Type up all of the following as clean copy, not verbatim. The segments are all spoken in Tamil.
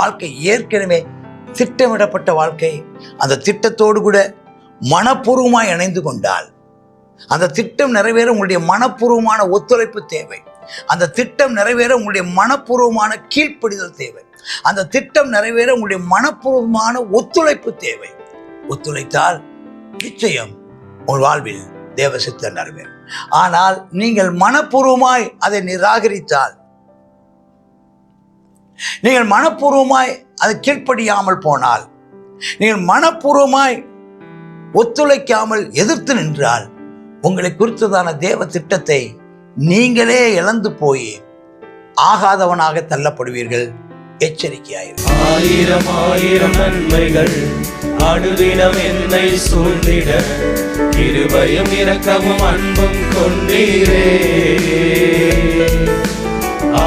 வாழ்க்கை ஏற்கனவே திட்டமிடப்பட்ட வாழ்க்கை. அந்த திட்டத்தோடு கூட மனப்பூர்வமாய் இணைந்து கொண்டால் அந்த திட்டம் நிறைவேற உங்களுடைய மனப்பூர்வமான ஒத்துழைப்பு தேவை. அந்த திட்டம் நிறைவேற உங்களுடைய மனப்பூர்வமான கீழ்ப்படிதல் தேவை. அந்த திட்டம் நிறைவேற உங்களுடைய மனப்பூர்வமான ஒத்துழைப்பு தேவை. ஒத்துழைத்தால் நிச்சயம் உங்கள் வாழ்வில் தேவ சித்தம் நிறைவேறும். ஆனால் நீங்கள் மனப்பூர்வமாய் அதை நிராகரித்தால், நீங்கள் மனப்பூர்வமாய் அதை கீழ்ப்படியாமல் போனால், நீங்கள் மனப்பூர்வமாய் ஒத்துழைக்காமல் எதிர்த்து நின்றால், உங்களை குறித்ததான தேவ திட்டத்தை நீங்களே இழந்து போய் ஆகாதவனாக தள்ளப்படுவீர்கள். எச்சரிக்கையாயிரு. ஆயிரம் ஆயிரம் நன்மைகள் அடுதினம் என்னை சூழ்ந்திட, கிருபையும் இரக்கமும் அன்பும் கொண்டீரே.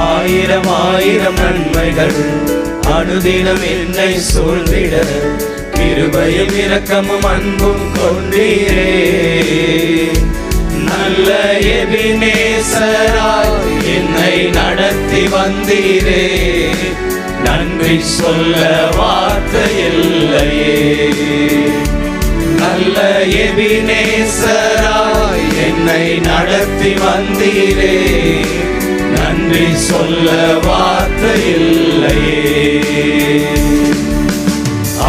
ஆயிரம் ஆயிரம் நன்மைகள் அடுதினம் என்னை சூழ்ந்திட, கிருபையும் இரக்கமும் அன்பும் கொண்டீரே. நல்ல எபினேசராய் என்னை நடத்தி வந்தீரே, நன்றி சொல்ல வார்த்தை இல்லையே. நல்ல எபினேசராய் என்னை நடத்தி வந்தீரே, நன்றி சொல்ல வார்த்தை இல்லையே.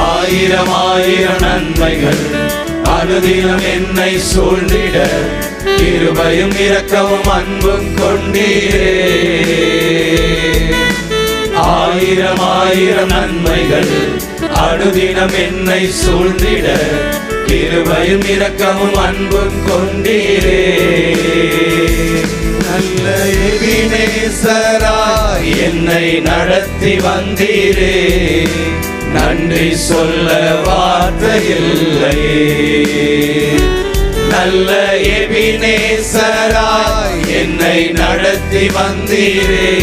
ஆயிரம் ஆயிரம் நன்மைகள் அனுதினம் என்னை சூழ்ந்திட, கிருபையும் இரக்கமும் அன்பும் கொண்டீரே. ஆயிரம் ஆயிரம் நன்மைகள் அனுதினம் என்னை சூழ்ந்திட, கிருபையும் இரக்கமும் அன்பும் கொண்டீரே. நல்ல எபினேசராய் என்னை நடத்தி வந்தீரே, நன்றி சொல்ல வார்த்தை இல்லையே. நல்ல எபினேசராய் என்னை நடத்தி வந்தீரே,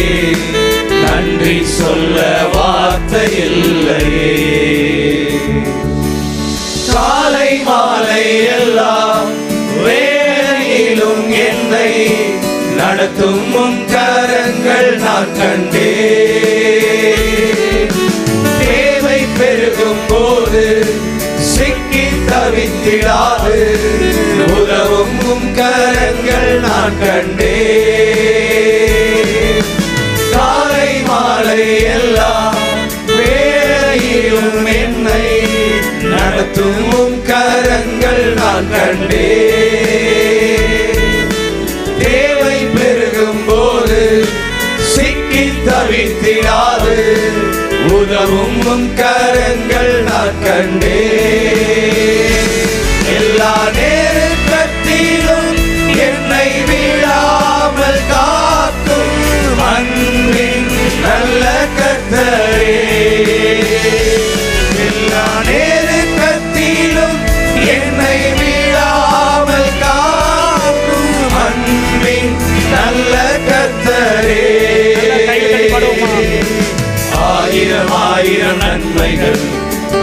நன்றி சொல்ல வார்த்தை இல்லையே. காலை மாலை எல்லாம் வேளையிலும் என்னை நடத்தும் உம் கரங்கள் நான் கண்டேன். தேவை பெருகும் போது சிக்கி தவித்திடாது உதவும் உம் கரங்கள் நான் கண்டேன். காலை மாலை எல்லாம் வேளையிலும் என்னை நடத்தும் உம் கரங்கள் நான் கண்டேன். தேவை பெருகும் போது சிக்கி தவித்திடாது உதவும் உம் கரங்கள் நான் கண்டேன். எல்லா நேரத்திலும் என்னை விடாமல் காக்கும் அன்பின் நல்ல கர்த்தரே. எல்லா நேரத்திலும் என்னை விடாமல் காக்கும் அன்பின் நல்ல கர்த்தரே. ஆயிரம் ஆயிரம் நன்மைகள்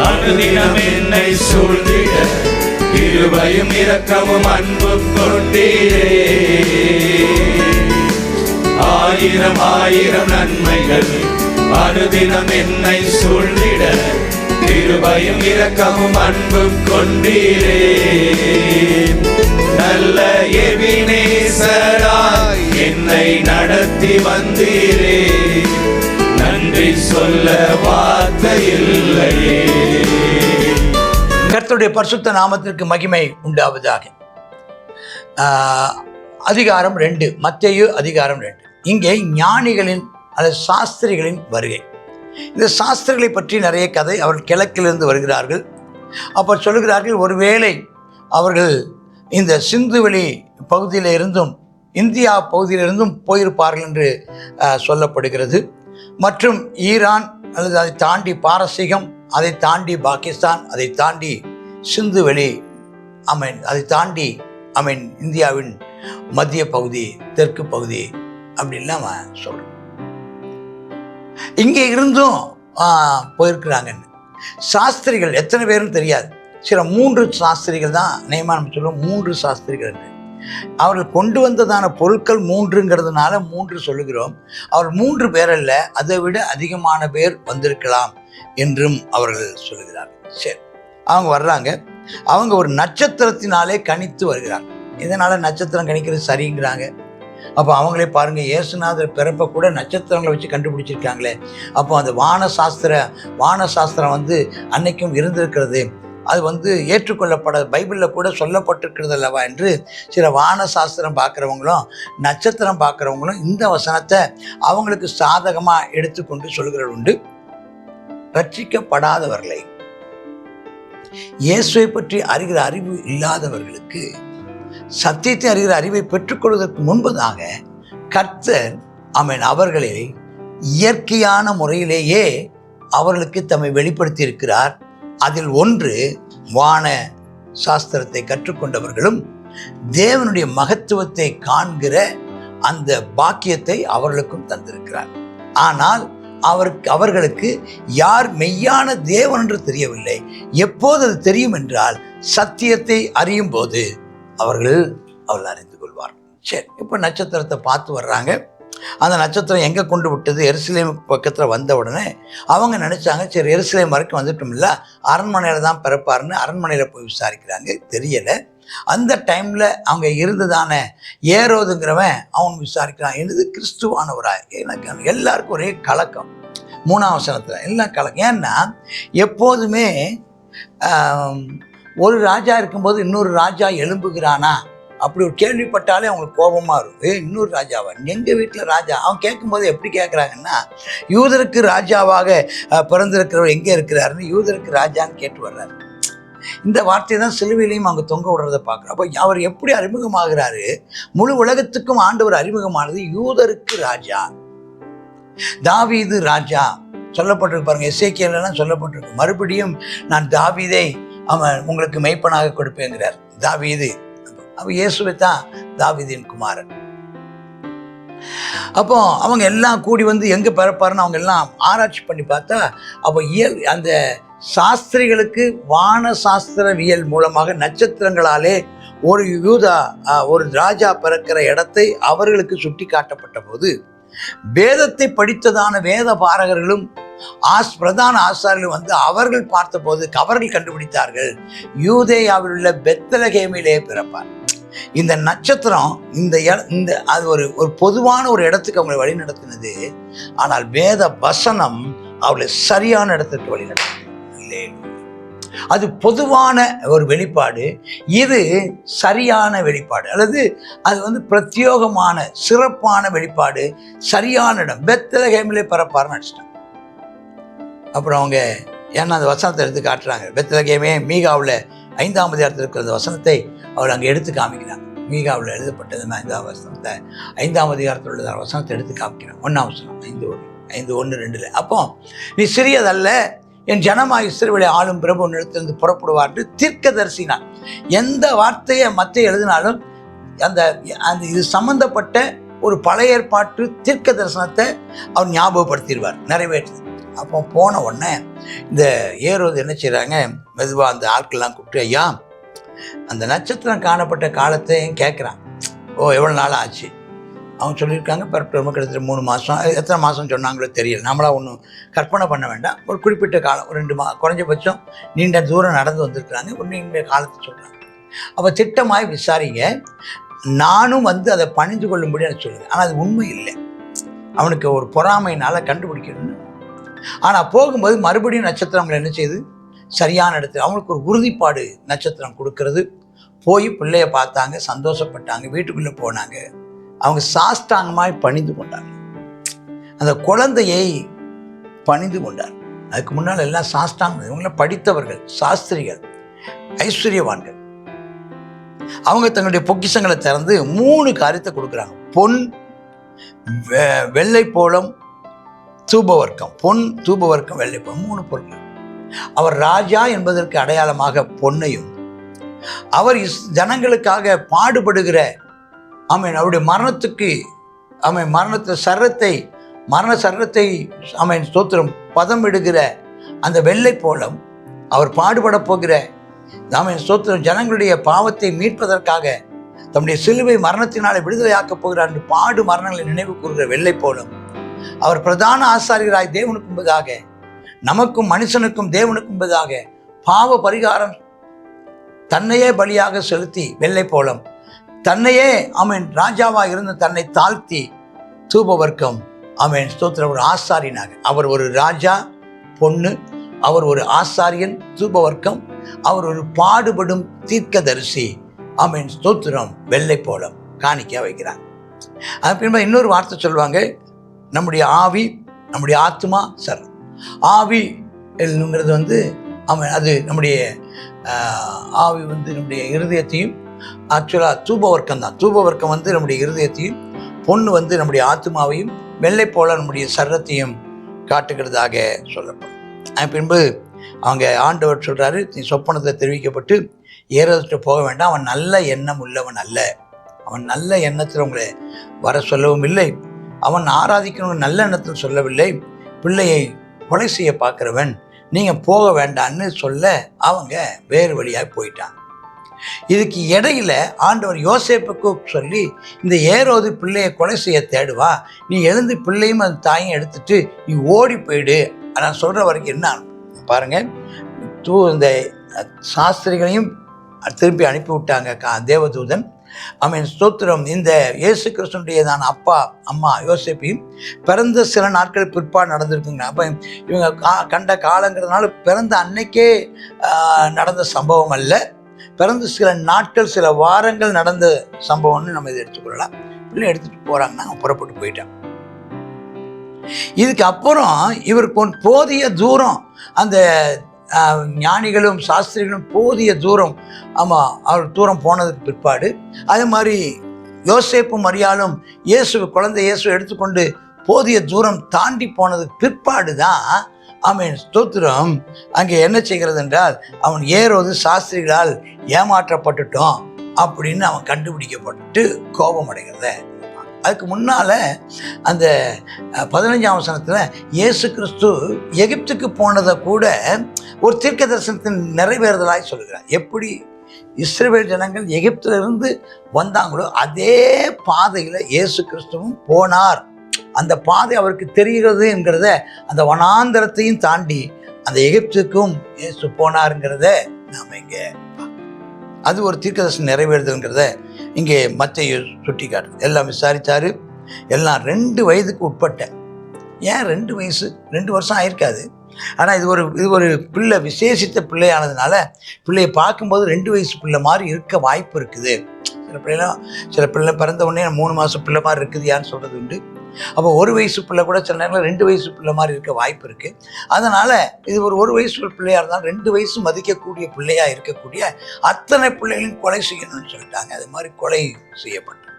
அனுதினம் என்னை சூழ்ந்திட, கிருபையும் இரக்கமும் அன்பும் கொண்டீரே. ஆயிரம் ஆயிரம் நன்மைகள் அனுதினம் என்னை சூழ்ந்திட, கிருபையும் இரக்கமும் அன்பும் கொண்டீரே. நல்ல எபினேசராய் என்னை நடத்தி வந்தீரே, நன்றி சொல்ல வார்த்தை இல்லையே. கர்த்தருடைய பரிசுத்த நாமத்திற்கு மகிமை உண்டாவதாக. அதிகாரம் 2, மத்தேயு அதிகாரம் 2. இங்கே ஞானிகளின் அல்லது சாஸ்திரிகளின் வருகை. இந்த சாஸ்திரிகளை பற்றி நிறைய கதை. அவர்கள் கிழக்கிலிருந்து வருகிறார்கள். அப்போ சொல்லுகிறார்கள், ஒருவேளை அவர்கள் இந்த சிந்துவெளி பகுதியில் இருந்தும் இந்தியா பகுதியிலிருந்தும் போயிருப்பார்கள் என்று சொல்லப்படுகிறது. மற்றும் ஈரான் அல்லது அதை தாண்டி பாரசீகம், அதை தாண்டி பாகிஸ்தான், அதை தாண்டி சிந்துவெளி, அதை தாண்டி இந்தியாவின் மத்திய பகுதி, தெற்கு பகுதி அப்படின்லாம் சொல்கிறோம். இங்கே இருந்தும் போயிருக்கிறாங்கன்னு. சாஸ்திரிகள் எத்தனை பேருன்னு தெரியாது. சில 3 சாஸ்திரிகள் தான் நேமா நம்ம சொல்லுவோம். 3 சாஸ்திரிகள் என்று அவர்கள் கொண்டு வந்ததான பொருட்கள் 3ங்கிறதுனால 3 சொல்லுகிறோம். அவர் 3 பேர் அல்ல, அதை விட அதிகமான பேர் வந்திருக்கலாம் என்றும் அவர்கள் சொல்லுகிறார்கள். சரி, அவங்க வர்றாங்க. அவங்க ஒரு நட்சத்திரத்தினாலே கணித்து வருகிறாங்க. இதனால் நட்சத்திரம் கணிக்கிறது சரிங்கிறாங்க. அப்போ அவங்களே பாருங்கள், இயேசுநாதர் பிறப்பை கூட நட்சத்திரங்களை வச்சு கண்டுபிடிச்சிருக்காங்களே. அப்போ அந்த வானசாஸ்திரம் அன்னைக்கும் இருந்திருக்கிறது, அது ஏற்றுக்கொள்ளப்பட பைபிளில் கூட சொல்லப்பட்டிருக்கிறது அல்லவா என்று சில வானசாஸ்திரம் பார்க்குறவங்களும் நட்சத்திரம் பார்க்குறவங்களும் இந்த வசனத்தை அவங்களுக்கு சாதகமாக எடுத்துக்கொண்டு சொல்கிறது உண்டு. ரட்சிக்கப்படாதவர்களை, இயேசுவை பற்றி அறிகிற அறிவு இல்லாதவர்களுக்கு சத்தியத்தை அறிகிற அறிவை பெற்றுக்கொள்வதற்கு முன்பதாக கர்த்தர் அவர்களை இயற்கையான முறையிலேயே அவர்களுக்கு தம்மை வெளிப்படுத்தி இருக்கிறார். அதில் ஒன்று, வான சாஸ்திரத்தை கற்றுக்கொண்டவர்களும் தேவனுடைய மகத்துவத்தை காண்கிற அந்த பாக்கியத்தை அவர்களுக்கும் தந்திருக்கிறார். ஆனால் அவர்களுக்கு யார் மெய்யான தேவன் என்று தெரியவில்லை. எப்போது அது தெரியும் என்றால், சத்தியத்தை அறியும் போது அவர்கள் அறிந்து கொள்வார்கள். சரி, இப்போ நட்சத்திரத்தை பார்த்து வர்றாங்க. அந்த நட்சத்திரம் எங்கே கொண்டு விட்டது? எருசலேம் பக்கத்தில் வந்த உடனே அவங்க நினச்சாங்க, சரி எருசலேம் வரைக்கும் வந்துட்டோம்ல, அரண்மனையில் தான் பிறப்பாருன்னு அரண்மனையில் போய் விசாரிக்கிறாங்க. தெரியலை. அந்த டைமில் அவங்க இருந்ததான ஏரோதுங்கிறவன் அவன் விசாரிக்கிறான், என்னது கிறிஸ்துவானவராய். எனக்கு எல்லாருக்கும் ஒரே கலக்கம். 3ஆம் வசனத்தில் எல்லாம் கலக்கம். ஏன்னா எப்போதுமே ஒரு ராஜா இருக்கும்போது இன்னொரு ராஜா எழும்புகிறானா அப்படி ஒரு கேள்விப்பட்டாலே அவங்களுக்கு கோபமாக இருக்கும். இன்னொரு ராஜாவா? எங்கள் வீட்டில் ராஜா. அவன் கேட்கும்போது எப்படி கேட்குறாங்கன்னா, யூதருக்கு ராஜாவாக பிறந்திருக்கிறவர் எங்கே இருக்கிறாருன்னு யூதருக்கு ராஜான்னு கேட்டு வர்றாரு. இந்த வார்த்தையை தான் சிலுவையிலையும் அவங்க தொங்க விடுறதை பார்க்குறோம். அப்போ அவர் எப்படி அறிமுகமாகிறாரு? முழு உலகத்துக்கும் ஆண்டவர் அறிமுகமானது யூதருக்கு ராஜா, தாவீது ராஜா சொல்லப்பட்டிருக்கு பாருங்க. எசேக்கியேலெல்லாம் சொல்லப்பட்டிருக்கு. மறுபடியும் நான் தாவீதை உங்களுக்கு மெய்ப்பனாக கொடுப்பேங்கிறார். தாவீது, அப்போ இயேசுவை தான் தாவீதின் குமாரன். அப்போ அவங்க எல்லாம் கூடி எங்கே பிறப்பாருன்னு அவங்க எல்லாம் ஆராய்ச்சி பண்ணி பார்த்தா, அப்போ அந்த சாஸ்திரிகளுக்கு வான சாஸ்திரவியல் மூலமாக நட்சத்திரங்களாலே ஒரு ராஜா பிறக்கிற இடத்தை அவர்களுக்கு சுட்டி காட்டப்பட்ட போது, வேதத்தை படித்ததான வேத பாரகர்களும் பிரதான ஆசாரியர்களும் அவர்கள் பார்த்தபோது அவர்கள் கண்டுபிடித்தார்கள், யூதேயாவில் உள்ள பெத்லகேமிலே பிறப்பார். இந்த நட்சத்திரம் அது ஒரு பொதுவான ஒரு இடத்துக்கு அவங்களை வழி நடத்தினது. ஆனால் வேத வசனம் அவளை சரியான இடத்துக்கு வழி நடத்தினது. அது பொதுவான ஒரு வெளிப்பாடு, இது சரியான வெளிப்பாடு, அல்லது அது பிரத்யோகமான சிறப்பான வெளிப்பாடு, சரியான இடம். பெத்லகேமிலே பிறப்பார்னு அடிச்சிட்டாங்க. அப்புறம் அவங்க ஏன்னா அந்த வசனத்தை எடுத்து காட்டுறாங்க. பெத்லகேமே மீகாவில் 5ஆம் அதிகாரத்தில் இருக்கிற அந்த வசனத்தை அவர் அங்கே எடுத்து காமிக்கிறாங்க. மீகாவில் எழுதப்பட்டது 5ஆம் வசனத்தை, 5ஆம் அதிகாரத்தில் உள்ள வசனத்தை எடுத்து காமிக்கிறாங்க. 1ஆம் வசனம் 5:1-2. அப்போ நீ சிறியதல்ல, என் ஜனமாய் இஸ்ரவேலை ஆளும் பிரபு நிலத்திலிருந்து புறப்படுவார் என்று தீர்க்கதரிசினார். எந்த வார்த்தையை மற்ற எழுதினாலும் அந்த இது சம்பந்தப்பட்ட ஒரு பழைய ஏற்பாட்டு தீர்க்க தரிசனத்தை அவர் ஞாபகப்படுத்திடுவார், நிறைவேற்று. அப்போ போன உடனே இந்த ஏரோது என்ன செய்கிறாங்க, மெதுவாக அந்த ஆட்கள்லாம் கூப்பிட்டு, ஐயா அந்த நட்சத்திரம் காணப்பட்ட காலத்தையும் கேட்குறான். எவ்வளோ நாள் ஆச்சு? அவங்க சொல்லியிருக்காங்க பிறப்பு கிட்டத்தட்ட 3 மாதம். எத்தனை மாதம் சொன்னாங்களோ தெரியல, நம்மளாக ஒன்றும் கற்பனை பண்ண வேண்டாம். ஒரு குறிப்பிட்ட காலம், ஒரு 2 குறைஞ்சபட்சம் நீண்ட தூரம் நடந்து வந்திருக்கிறாங்க, ஒரு நீண்ட காலத்தை சொல்கிறாங்க. அப்போ திட்டமாய் விசாரிங்க, நானும் அதை பணிந்து கொள்ளும்படி எனக்கு சொல்லுங்கள். ஆனால் அது உண்மை இல்லை, அவனுக்கு ஒரு பொறாமையினால் கண்டுபிடிக்கணும்னு. ஆனால் போகும்போது மறுபடியும் நட்சத்திரங்களை என்ன செய்யுது, சரியான இடத்துல அவங்களுக்கு ஒரு உறுதிப்பாடு நட்சத்திரம் கொடுக்கறது. போய் பிள்ளைய பார்த்தாங்க, சந்தோஷப்பட்டாங்க, வீட்டுக்குள்ளே போனாங்க. அவங்க சாஷ்டாங்கமாய் பணிந்து கொண்டாங்க. அந்த குழந்தையை பணிந்து கொண்டார். அதுக்கு முன்னால் எல்லாம் சாஷ்டாங்க, இவங்கள படித்தவர்கள், சாஸ்திரிகள், ஐஸ்வர்யவான்கள். அவங்க தங்களுடைய பொக்கிஷங்களை திறந்து 3 காரியத்தை கொடுக்குறாங்க. பொன், வெள்ளைப்போளம், தூபவர்க்கம். பொன், தூபவர்க்கம், வெள்ளைப்போளம், 3 பொருட்கள். அவர் ராஜா என்பதற்கு அடையாளமாக பொன்னையும், அவர் ஜனங்களுக்காக பாடுபடுகிற அவருடைய மரணத்துக்கு மரண சரத்தை ஸ்தோத்திரம் பதமிடுகிற அந்த வெள்ளை போலம், அவர் பாடுபட போகிற ஸ்தோத்திரம் ஜனங்களுடைய பாவத்தை மீட்பதற்காக தம்முடைய சிலுவை மரணத்தினாலே விடுதலையாக்கப் போகிறார் என்று பாடு மரணங்களை நினைவு கூறுகிற வெள்ளை போலும் அவர் பிரதான ஆசாரியராய் தேவனுக்கு முன்பதாக, நமக்கும் மனுஷனுக்கும் தேவனுக்கு முன்பதாக பாவ பரிகாரம் தன்னையே பலியாக செலுத்தி வெள்ளை போலம் தன்னையே ராஜாவாக இருந்து தன்னை தாழ்த்தி தூபவர்க்கம் ஸ்தோத்திரம் ஒரு ஆசாரியனாக, அவர் ஒரு ராஜா பொண்ணு, அவர் ஒரு ஆசாரியன் தூபவர்க்கம், அவர் ஒரு பாடுபடும் தீர்க்கதரிசி ஸ்தோத்திரம் வெள்ளை போலம் காணிக்க வைக்கிறார். அது பின்பு இன்னொரு வார்த்தை சொல்லுவாங்க, நம்முடைய ஆவி நம்முடைய ஆத்மா சரம். ஆவிங்கிறது அது நம்முடைய ஆவி நம்முடைய இருதயத்தையும், ஆக்சுவலாக தூபவர்க்கம் தான், தூபவர்க்கம் நம்முடைய இருதயத்தையும், பொண்ணு நம்முடைய ஆத்மாவையும், வெள்ளை போல நம்முடைய சரத்தையும் காட்டுகிறதாக சொல்லப்படும். பின்பு அவங்க ஆண்டவர் சொல்கிறாரு, நீ சொப்பனத்தை தெரிவிக்கப்பட்டு ஏறதுட்டு போக வேண்டாம், அவன் நல்ல எண்ணம் உள்ளவன் அல்ல, அவன் நல்ல எண்ணத்தில் உங்களை வர சொல்லவும் இல்லை, அவன் ஆராதிக்கணும் நல்ல எண்ணத்தில் சொல்லவில்லை, பிள்ளையை கொலை செய்ய பார்க்குறவன், நீங்கள் போக வேண்டான்னு சொல்ல அவங்க வேறு வழியாக போயிட்டாங்க. இதுக்கு இடையில ஆண்டவர் யோசேப்புக்கு சொல்லி, இந்த ஏரோது பிள்ளையை கொலை செய்ய தேடுவா, நீ எழுந்து பிள்ளையும் அந்த தாயும் எடுத்துட்டு நீ ஓடி போயிடு. நான் சொல்கிற வரைக்கும் என்ன பாருங்க, இந்த சாஸ்திரிகளையும் திருப்பி அனுப்பி விட்டாங்க தேவதூதன். ஸ்தோத்திரம். இந்த இயேசு கிறிஸ்துனுடைய அப்பா அம்மா யோசேப்பையும் பிறந்த சில நாட்கள் பிற்பாடு நடந்திருக்குங்க. அப்போ இவங்க கண்ட காலங்கிறதுனால பிறந்த அன்னைக்கே நடந்த சம்பவம் அல்ல, பிறந்த சில நாட்கள் சில வாரங்கள் நடந்த சம்பவம்னு நம்ம இதை எடுத்துக்கொள்ளலாம். பிள்ளை எடுத்துட்டு போறாங்கன்னா புறப்பட்டு போயிட்டான். இதுக்கு அப்புறம் இவருக்கு போதிய தூரம் அந்த ஞானிகளும் சாஸ்திரிகளும் போதிய தூரம் அவர் தூரம் போனதுக்கு பிற்பாடு, அதே மாதிரி யோசேப்பும் மரியாளும் குழந்தை இயேசு எடுத்துக்கொண்டு போதிய தூரம் தாண்டி போனதுக்கு பிற்பாடு தான் ஸ்தோத்திரம் அங்கே என்ன செய்கிறது என்றால், அவன் ஏரோது சாஸ்திரிகளால் ஏமாற்றப்பட்டுட்டோம் அப்படின்னு அவன் கண்டுபிடிக்கப்பட்டு கோபம் அடைகிறத. அதுக்கு முன்னால் அந்த 15ஆம் வசனத்தில் இயேசு கிறிஸ்து எகிப்துக்கு போனதை கூட ஒரு தீர்க்க தரிசனத்தின் நிறைவேறுதலாய் சொல்கிறார். எப்படி இஸ்ரவேல் ஜனங்கள் எகிப்திலிருந்து வந்தாங்களோ அதே பாதையில் இயேசு கிறிஸ்துவும் போனார். அந்த பாதை அவருக்கு தெரிகிறது என்கிறத, அந்த வனாந்தரத்தையும் தாண்டி அந்த எகிப்துக்கும் இயேசு போனாருங்கிறத நாம் இங்கே அது ஒரு தீர்க்கதரிசனம் நிறைவேறுதுங்கிறத இங்கே மத்தேயு சுட்டி காட்டுது. எல்லாம் விசாரித்தாரு, எல்லாம் 2 வயதுக்கு உட்பட்ட. ஏன் 2 வயசு 2 வருஷம் ஆயிருக்காது, ஆனால் இது ஒரு பிள்ளை, விசேஷித்த பிள்ளையானதுனால பிள்ளையை பார்க்கும்போது 2 வயசு பிள்ளை மாதிரி இருக்க வாய்ப்பு இருக்குது. சில பிள்ளை பிறந்த உடனே 3 மாதம் பிள்ளை மாதிரி இருக்குதுயான்னு சொல்கிறது உண்டு. அப்போ 1 வயசு பிள்ளை கூட சில நேரங்களில் 2 வயசு பிள்ளை மாதிரி இருக்க வாய்ப்பு இருக்குது. அதனால் இது ஒரு வயசு பிள்ளையாக இருந்தாலும் 2 வயசு மதிக்கக்கூடிய பிள்ளையாக இருக்கக்கூடிய அத்தனை பிள்ளைகளையும் கொலை செய்யணும்னு சொல்லிட்டாங்க. அது மாதிரி கொலை செய்யப்பட்டது.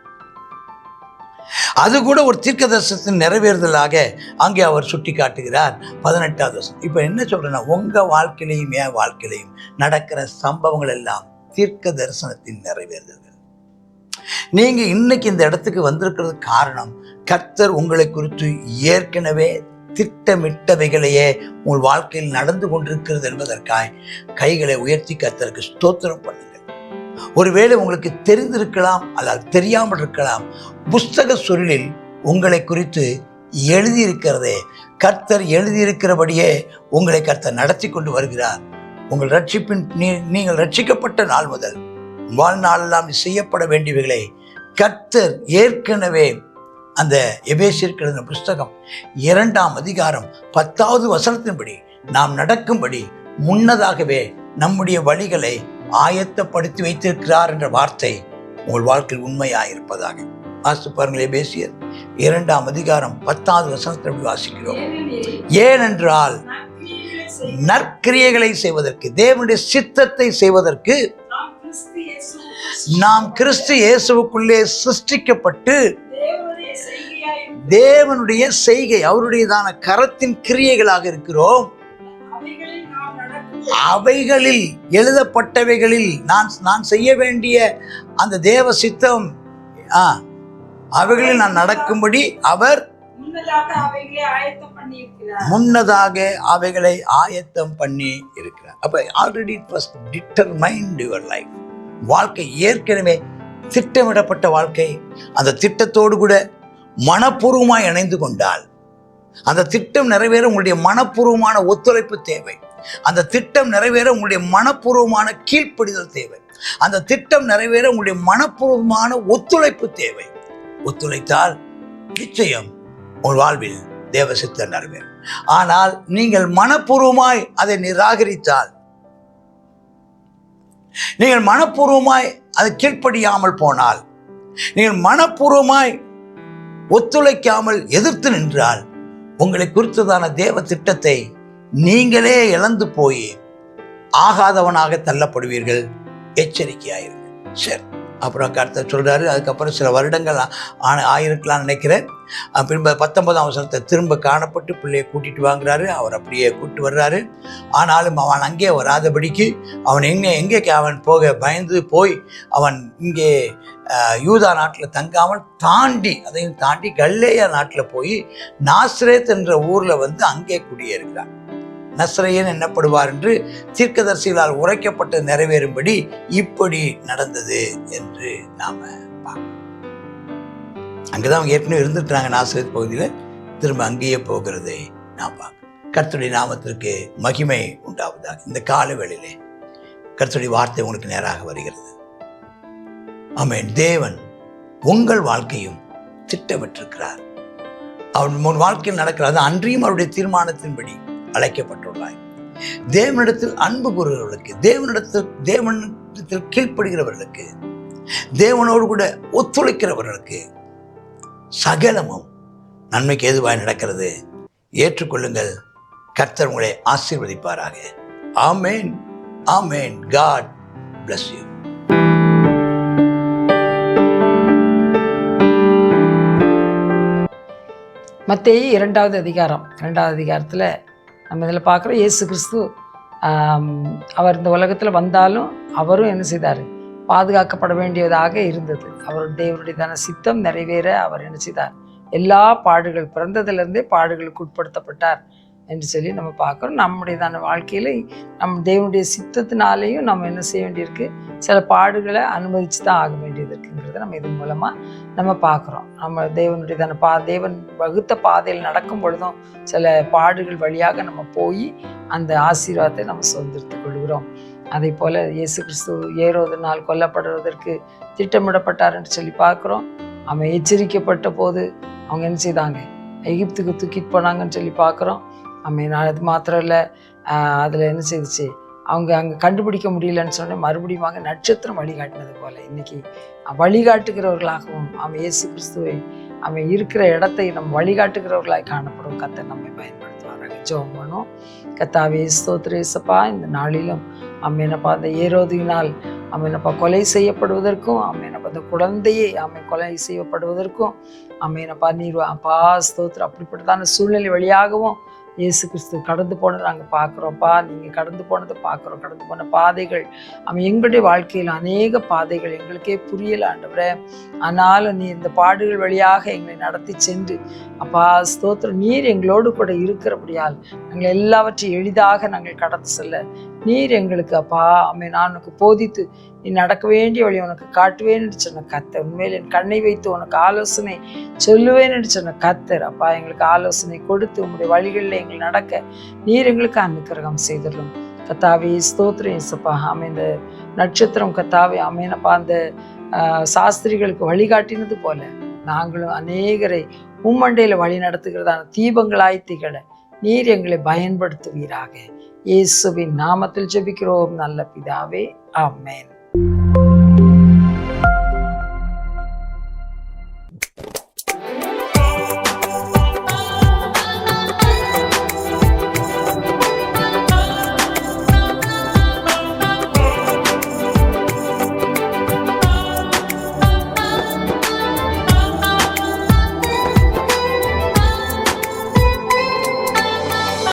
அது கூட ஒரு தீர்க்க தரிசனத்தின் நிறைவேறுதலாக அங்கே அவர் சுட்டி காட்டுகிறார். 18ஆவது வசனம். இப்போ என்ன சொல்றேன்னா, உங்கள் வாழ்க்கையிலையும் என் வாழ்க்கையிலையும் நடக்கிற சம்பவங்கள் எல்லாம் தீர்க்க தரிசனத்தின் நிறைவேறுதல்கள். நீங்க இன்னைக்கு இந்த இடத்துக்கு வந்திருக்கிறதுக்கு காரணம், கர்த்தர் உங்களை குறித்து ஏற்கனவே திட்டமிட்டவைகளையே உங்கள் வாழ்க்கையில் நடந்து கொண்டிருக்கிறது என்பதற்காக கைகளை உயர்த்தி கர்த்தருக்கு ஸ்தோத்திரம் பண்ணுங்கள். ஒருவேளை உங்களுக்கு தெரிந்திருக்கலாம் அல்லது தெரியாமல் இருக்கலாம், புஸ்தக சொல்லில் உங்களை குறித்து எழுதியிருக்கிறதே, கர்த்தர் எழுதியிருக்கிறபடியே உங்களை கர்த்தர் நடத்தி கொண்டு வருகிறார். உங்கள் ரட்சிப்பின் நீங்கள் ரட்சிக்கப்பட்ட நாள் முதல் வாழ்நாளெல்லாம் செய்யப்பட வேண்டியவைகளை கர்த்தர் ஏற்கனவே அந்த எபேசியர் புஸ்தகம் 2ஆம் அதிகாரம் 10வது வசனத்தின்படி நாம் நடக்கும்படி முன்னதாகவே நம்முடைய வழிகளை ஆயத்தப்படுத்தி வைத்திருக்கிறார் என்ற வார்த்தை உங்கள் வாழ்க்கையில் உண்மையாயிருப்பதாக. வாசித்து பாருங்கள், எபேசியர் 2ஆம் அதிகாரம் 10வது வசனத்தின்படி வாசிக்கிறோம். ஏனென்றால் நற்கிரியைகளை செய்வதற்கு, தேவனுடைய சித்தத்தை செய்வதற்கு நாம் கிறிஸ்து இயேசுவுக்குள்ளே சிருஷ்டிக்கப்பட்டு தேவனுடைய செய்கை, அவருடையதான கரத்தின் கிரியைகளாக இருக்கிறோம். அவைகளில் எழுதப்பட்டவைகளில் நான் செய்ய வேண்டிய அந்த தேவ சித்தம், அவைகளில் நான் நடக்கும்படி அவர் முன்னதாக அவைகளை ஆயத்தம் பண்ணி இருக்கிறார். அப்ப already it was determined your life. வாழ்க்கை ஏற்கனவே திட்டமிடப்பட்ட வாழ்க்கை. அந்த திட்டத்தோடு கூட மனப்பூர்வமாய் இணைந்து கொண்டால் அந்த திட்டம் நிறைவேற உங்களுடைய மனப்பூர்வமான ஒத்துழைப்பு தேவை. அந்த திட்டம் நிறைவேற உங்களுடைய மனப்பூர்வமான கீழ்ப்படிதல் தேவை. அந்த திட்டம் நிறைவேற உங்களுடைய மனப்பூர்வமான ஒத்துழைப்பு தேவை. ஒத்துழைத்தால் நிச்சயம் உங்கள் வாழ்வில் தேவ சித்தம் நிறைவேறும். ஆனால் நீங்கள் மனப்பூர்வமாய் அதை நிராகரித்தால், நீங்கள் மனப்பூர்வமாய் அதை கீழ்ப்படியாமல் போனால், நீங்கள் மனப்பூர்வமாய் ஒத்துழைக்காமல் எதிர்த்து நின்றால், உங்களை குறித்ததான தேவ திட்டத்தை நீங்களே இழந்து போய் ஆகாதவனாக தள்ளப்படுவீர்கள். எச்சரிக்கையாயிருங்கள். சரி, அப்புறம் கர்த்தர் சொல்றாரு. அதுக்கப்புறம் சில வருடங்கள் ஆயிருக்கலாம்னு நினைக்கிறேன். பின்பு 19ஆம் வசனத்தை திரும்ப காணப்பட்டு பிள்ளையை கூட்டிட்டு வாங்குறாரு. அவர் அப்படியே கூட்டு வர்றாரு. ஆனாலும் அவன் அங்கே வராதபடிக்கு அவன் எங்கே அவன் போக பயந்து போய் அவன் இங்கே யூதா நாட்டில் தங்காமல் அதையும் தாண்டி கல்லேயா நாட்டில் போய் நாசரேத் என்ற ஊரில் அங்கே குடியேறுகிறார். நசரேயன் என்னப்படுவார் என்று தீர்க்கதரிசிகளால் உரைக்கப்பட்டு நிறைவேறும்படி இப்படி நடந்தது என்று நாம பார்க்கணும். அங்கதான் அவங்க ஏற்கனவே இருந்துட்டாங்க நாசரேத் பகுதியில். திரும்ப அங்கேயே போகிறதை நாம் பார்க்கணும். கர்த்தருடைய நாமத்திற்கு மகிமை உண்டாவதாக. இந்த கால வேளையிலே கர்த்தருடைய வார்த்தை உங்களுக்கு நேராக வருகிறது. ஆமென். தேவன் உங்கள் வாழ்க்கையும் திட்டமிட்டிருக்கிறார். அவர் வாழ்க்கையில் நடக்கிறது. அன்றியும் அவருடைய தீர்மானத்தின்படி அழைக்கப்பட்டுள்ளாய். தேவனிடத்தில் அன்பு கூறுகிறவர்களுக்கு, தேவனிடத்தில் கீழ்ப்படுகிறவர்களுக்கு, தேவனோடு கூட ஒத்துழைக்கிறவர்களுக்கு சகலமும் நன்மைக்கு ஏதுவாய் நடக்கிறது. ஏற்றுக்கொள்ளுங்கள். கர்த்தர் உங்களை ஆசீர்வதிப்பாராக. ஆமென். ஆமென். God bless you. மத்தேயு 2வது அதிகாரத்தில் நம்ம இதில் பார்க்குறோம். இயேசு கிறிஸ்து அவர் இந்த உலகத்தில் வந்தாலும் அவரும் என்ன செய்தார்? பாதுகாக்கப்பட வேண்டியதாக இருந்தது. தேவனுடைய சித்தம் நிறைவேற அவர் என்ன செய்தார்? எல்லா பாடுகள், பிறந்ததிலிருந்தே பாடுகளுக்கு உட்படுத்தப்பட்டார் என்று சொல்லி நம்ம பார்க்குறோம். நம்முடையதான வாழ்க்கையில் தேவனுடைய சித்தத்தினாலேயும் நம்ம என்ன செய்ய வேண்டியிருக்கு? சில பாடுகளை அனுமதித்து தான் ஆக வேண்டியது இருக்குங்கிறத நம்ம இதன் மூலமாக நம்ம பார்க்குறோம். நம்ம தேவனுடையதான தேவன் வகுத்த பாதையில் நடக்கும் பொழுதும் சில பாடுகள் வழியாக நம்ம போய் அந்த ஆசீர்வாதத்தை நம்ம சுதந்திரத்துக் கொள்கிறோம். அதே போல் இயேசு கிறிஸ்து ஏரோதினால் கொல்லப்படுவதற்கு திட்டமிடப்பட்டார் என்று சொல்லி பார்க்குறோம். அவன் எச்சரிக்கப்பட்ட போது அவங்க என்ன செய்தாங்க? எகிப்துக்கு தூக்கிட்டு போனாங்கன்னு சொல்லி பார்க்குறோம். அது மாத்திரம் இல்லை, அதில் என்ன செய்துச்சு? அவங்க அங்கே கண்டுபிடிக்க முடியலன்னு சொன்னால் மறுபடியும் நட்சத்திரம் வழிகாட்டினது போல் இன்னைக்கு வழிகாட்டுகிறவர்களாகவும் இயேசு கிறிஸ்துவை இருக்கிற இடத்தை நம்ம வழிகாட்டுகிறவர்களாக காணப்படும். கர்த்தர் நம்மை பயன்படுத்துவாராக. ஜெபம் பண்ணுவோம். கர்த்தாவே, ஸ்தோத்திரம் இயேசப்பா. இந்த நாளிலும் என்னப்பா அந்த ஏரோதியினால் என்னப்பா கொலை செய்யப்படுவதற்கும் என்னப்பா அந்த குழந்தையை கொலை செய்யப்படுவதற்கும் என்னப்பா நீர் அப்பா ஸ்தோத்திரம் அப்படிப்பட்டதான சூழ்நிலை வழியாகவும் இயேசு கிறிஸ்து கடந்து போனதை நாங்கள் பார்க்குறோம்ப்பா. நீங்கள் கடந்து போனதை பார்க்குறோம். கடந்து போன பாதைகள் எங்களுடைய வாழ்க்கையில் அநேக பாதைகள் எங்களுக்கே புரியல ஆண்டவரே. ஆனாலும் நீ இந்த பாடுகள் வழியாக எங்களை நடத்தி சென்று அப்பா ஸ்தோத்திரம் நீர் எங்களோடு கூட இருக்கிறபடியால் நாங்கள் எல்லாவற்றையும் எளிதாக நாங்கள் கடந்து செல்ல நீர் எங்களுக்கு அப்பா நான் உனக்கு போதித்து நீ நடக்க வேண்டிய வழி உனக்கு காட்டுவேன் என்று சொன்ன கர்த்தர், உண்மையில் என் கண்ணை வைத்து உனக்கு ஆலோசனை சொல்லுவேன் என்று சொன்ன கர்த்தர் அப்பா எங்களுக்கு ஆலோசனை கொடுத்து உங்களுடைய வழிகளில் எங்கள் நடக்க நீர் எங்களுக்கு அனுக்கிரகம் செய்திடலும். கர்த்தாவே ஸ்தோத்திரம் இயேசப்பா. இந்த நட்சத்திரம் கர்த்தாவே என்னப்பா அந்த சாஸ்திரிகளுக்கு வழிகாட்டினது போல நாங்களும் அநேகரை உம்மண்டையில் வழி நடத்துகிறதான தீபங்களாய் திகழ நீர் எங்களை பயன்படுத்துவீராக. இயேசுவின் நாமத்தில் ஜெபிக்கிறோம் நல்ல பிதாவே. ஆமென்.